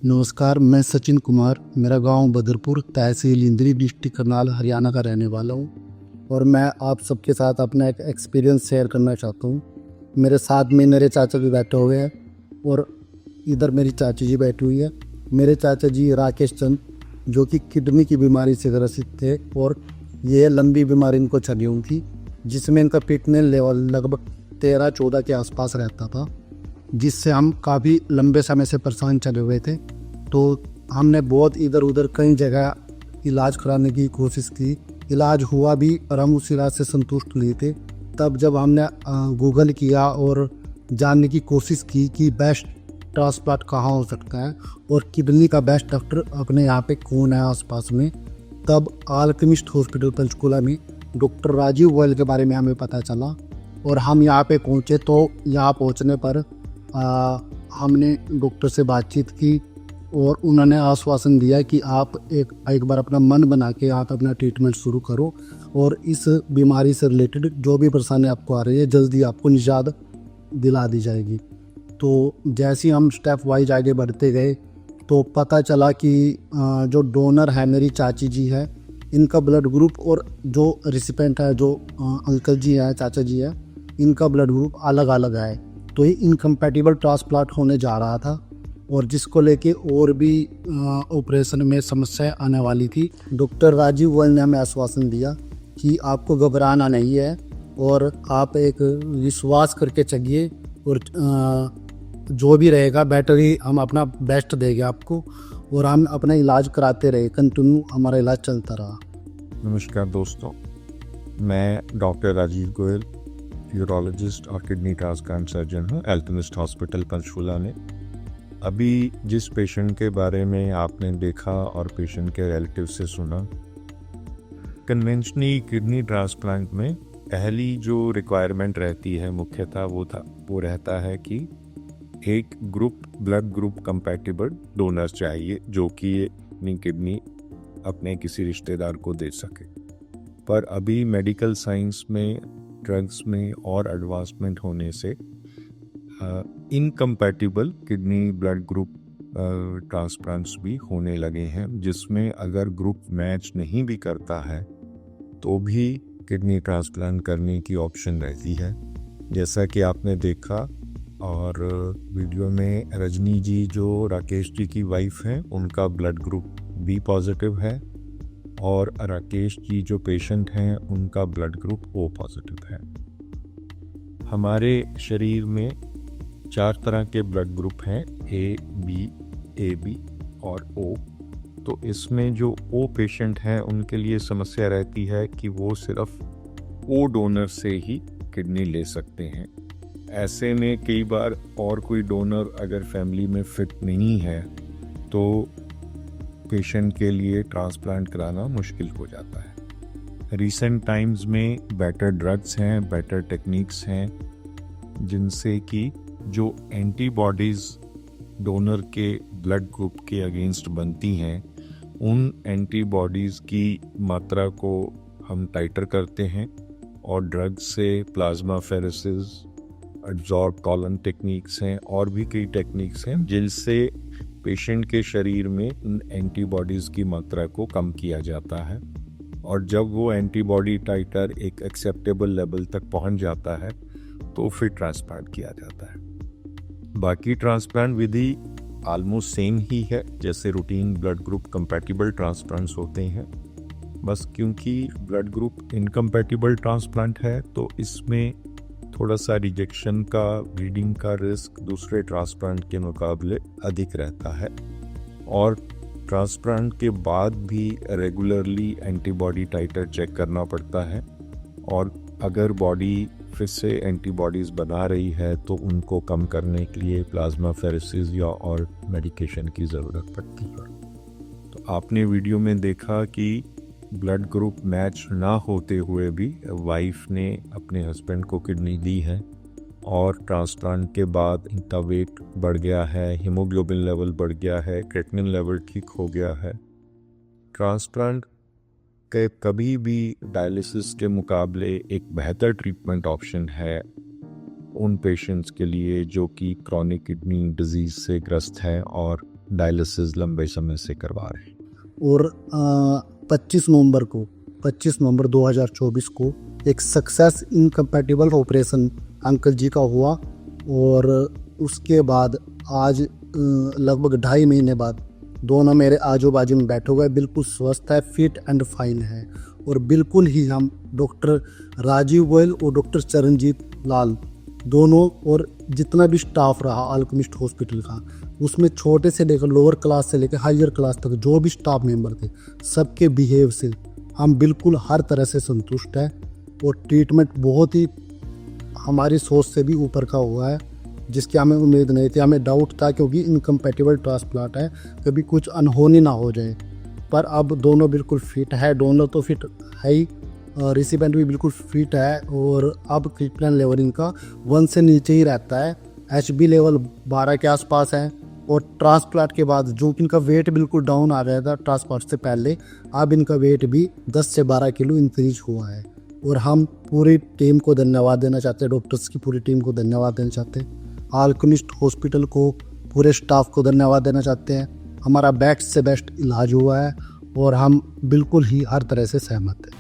नमस्कार, मैं सचिन कुमार, मेरा गांव बदरपुर, तहसील इंद्री, डिस्ट्रिक्ट करनाल, हरियाणा का रहने वाला हूं और मैं आप सबके साथ अपना एक एक्सपीरियंस शेयर करना चाहता हूं। मेरे साथ में मेरे चाचा भी बैठे हुए हैं और इधर मेरी चाची जी बैठी हुई है। मेरे चाचा जी राकेश चंद, जो कि किडनी की बीमारी से ग्रसित थे और ये लंबी बीमारी इनको छली हुई थी, जिसमें इनका फिटनेस लेवल लगभग 13-14 के आसपास रहता था, जिससे हम काफ़ी लंबे समय से परेशान चले हुए थे। तो हमने बहुत इधर उधर कई जगह इलाज कराने की कोशिश की, इलाज हुआ भी और हम उस इलाज से संतुष्ट नहीं थे। तब जब हमने गूगल किया और जानने की कोशिश की कि बेस्ट ट्रांसप्लांट कहाँ हो सकता है और किडनी का बेस्ट डॉक्टर अपने यहाँ पे कौन है आसपास में, तब आल्केमिस्ट हॉस्पिटल पंचकूला में डॉक्टर राजीव गोयल के बारे में हमें पता चला और हम यहाँ पे पहुँचे। तो यहाँ पहुँचने पर हमने डॉक्टर से बातचीत की और उन्होंने आश्वासन दिया कि आप एक बार अपना मन बना के आप अपना ट्रीटमेंट शुरू करो और इस बीमारी से रिलेटेड जो भी परेशानी आपको आ रही है जल्दी आपको निजात दिला दी जाएगी। तो जैसे ही हम स्टेप वाइज आगे बढ़ते गए तो पता चला कि जो डोनर है मेरी चाची जी है, इनका ब्लड ग्रुप और जो रिसिपेंट है जो अंकल जी हैं, चाचा जी हैं, इनका ब्लड ग्रुप अलग अलग है। तो ये इनकम्पैटिबल ट्रांसप्लांट होने जा रहा था और जिसको लेके और भी ऑपरेशन में समस्या आने वाली थी। डॉक्टर राजीव गोयल ने हमें आश्वासन दिया कि आपको घबराना नहीं है और आप एक विश्वास करके चलिए और जो भी रहेगा बेटर ही हम अपना बेस्ट देंगे आपको, और हम अपना इलाज कराते रहे, कंटिन्यू हमारा इलाज चलता रहा। नमस्कार दोस्तों, मैं डॉक्टर राजीव गोयल, यूरोलॉजिस्ट और किडनी ट्रांसप्लांट सर्जन हूँ, अल्केमिस्ट हॉस्पिटल पंचकूला में। अभी जिस पेशेंट के बारे में आपने देखा और पेशेंट के रिलेटिव से सुना, कन्वेंशनली किडनी ट्रांसप्लांट में पहली जो रिक्वायरमेंट रहती है मुख्यतः वो रहता है कि एक ब्लड ग्रुप कंपैटिबल डोनर चाहिए जो कि अपनी किडनी अपने किसी रिश्तेदार को दे सके। पर अभी मेडिकल साइंस में, ड्रग्स में और एडवांसमेंट होने से incompatible kidney blood group transplants भी होने लगे हैं, जिसमें अगर ग्रुप मैच नहीं भी करता है तो भी किडनी ट्रांसप्लांट करने की ऑप्शन रहती है। जैसा कि आपने देखा और वीडियो में, रजनी जी जो राकेश जी की वाइफ हैं, उनका ब्लड ग्रुप बी पॉजिटिव है और राकेश जी जो पेशेंट हैं उनका ब्लड ग्रुप ओ पॉजिटिव है। हमारे शरीर में 4 तरह के ब्लड ग्रुप हैं, ए बी और ओ। तो इसमें जो ओ पेशेंट हैं उनके लिए समस्या रहती है कि वो सिर्फ ओ डोनर से ही किडनी ले सकते हैं। ऐसे में कई बार और कोई डोनर अगर फैमिली में फिट नहीं है तो पेशेंट के लिए ट्रांसप्लांट कराना मुश्किल हो जाता है। रिसेंट टाइम्स में बेटर ड्रग्स हैं, बेटर टेक्निक्स हैं, जिनसे कि जो एंटीबॉडीज़ डोनर के ब्लड ग्रुप के अगेंस्ट बनती हैं, उन एंटीबॉडीज़ की मात्रा को हम टाइटर करते हैं और ड्रग्स से plasma pheresis, absorb colon techniques हैं और भी कई टेक्निक्स हैं जिनसे पेशेंट के शरीर में उन एंटीबॉडीज़ की मात्रा को कम किया जाता है। और जब वो एंटीबॉडी टाइटर एक एक्सेप्टेबल लेवल तक पहुंच जाता है तो फिर ट्रांसप्लांट किया जाता है। बाकी ट्रांसप्लांट विधि ऑलमोस्ट सेम ही है जैसे routine blood group compatible transplants होते हैं, बस क्योंकि ब्लड ग्रुप इनकम्पैटिबल ट्रांसप्लांट है तो इसमें थोड़ा सा रिजेक्शन का, ब्लीडिंग का रिस्क दूसरे ट्रांसप्लांट के मुकाबले अधिक रहता है। और ट्रांसप्लांट के बाद भी रेगुलरली एंटीबॉडी टाइटर चेक करना पड़ता है और अगर बॉडी फिर से एंटीबॉडीज़ बना रही है तो उनको कम करने के लिए प्लाज्मा फेरेसिस या और मेडिकेशन की ज़रूरत पड़ती है। तो आपने वीडियो में देखा कि ब्लड ग्रुप मैच ना होते हुए भी वाइफ ने अपने हस्बैंड को किडनी दी है और ट्रांसप्लांट के बाद इनका वेट बढ़ गया है, हीमोग्लोबिन लेवल बढ़ गया है, क्रेटिनिन लेवल ठीक हो गया है। ट्रांसप्लांट के कभी भी डायलिसिस के मुकाबले एक बेहतर ट्रीटमेंट ऑप्शन है उन पेशेंट्स के लिए जो कि क्रॉनिक किडनी डिजीज़ से ग्रस्त हैं और डायलिसिस लंबे समय से करवा रहे हैं। और 25 नवंबर 2024 को एक सक्सेस इनकम्पैटिबल ऑपरेशन अंकल जी का हुआ, और उसके बाद आज लगभग 2.5 महीने बाद दोनों मेरे आजू बाजू में बैठे हुए, बिल्कुल स्वस्थ है, फिट एंड फाइन है। और बिल्कुल ही हम डॉक्टर राजीव गोयल और डॉक्टर चरणजीत लाल दोनों और जितना भी स्टाफ रहा अल्केमिस्ट हॉस्पिटल का, उसमें छोटे से लेकर लोअर क्लास से लेकर हायर क्लास तक जो भी स्टाफ मेंबर थे, सबके बिहेव से हम बिल्कुल हर तरह से संतुष्ट हैं। और ट्रीटमेंट बहुत ही हमारी सोच से भी ऊपर का हुआ है, जिसकी हमें उम्मीद नहीं थी। हमें डाउट था क्योंकि इनकम्पैटिबल ट्रांसप्लांट है, कभी कुछ अनहोनी ना हो जाए। पर अब दोनों बिल्कुल फिट है, डोनर तो फिट है ही, रिसिपेंट भी बिल्कुल फिट है। और अब क्रिएटिनिन लेवल इनका 1 से नीचे ही रहता है, HB लेवल 12 के आसपास है। और ट्रांसप्लांट के बाद जो कि इनका वेट बिल्कुल डाउन आ गया था ट्रांसप्लांट से पहले, अब इनका वेट भी 10 से 12 किलो इंक्रीज हुआ है। और हम पूरी टीम को धन्यवाद देना चाहते हैं, डॉक्टर्स की पूरी टीम को धन्यवाद देना चाहते हैं, अल्केमिस्ट हॉस्पिटल को, पूरे स्टाफ को धन्यवाद देना चाहते हैं। हमारा बेस्ट से बेस्ट इलाज हुआ है और हम बिल्कुल ही हर तरह से सहमत हैं।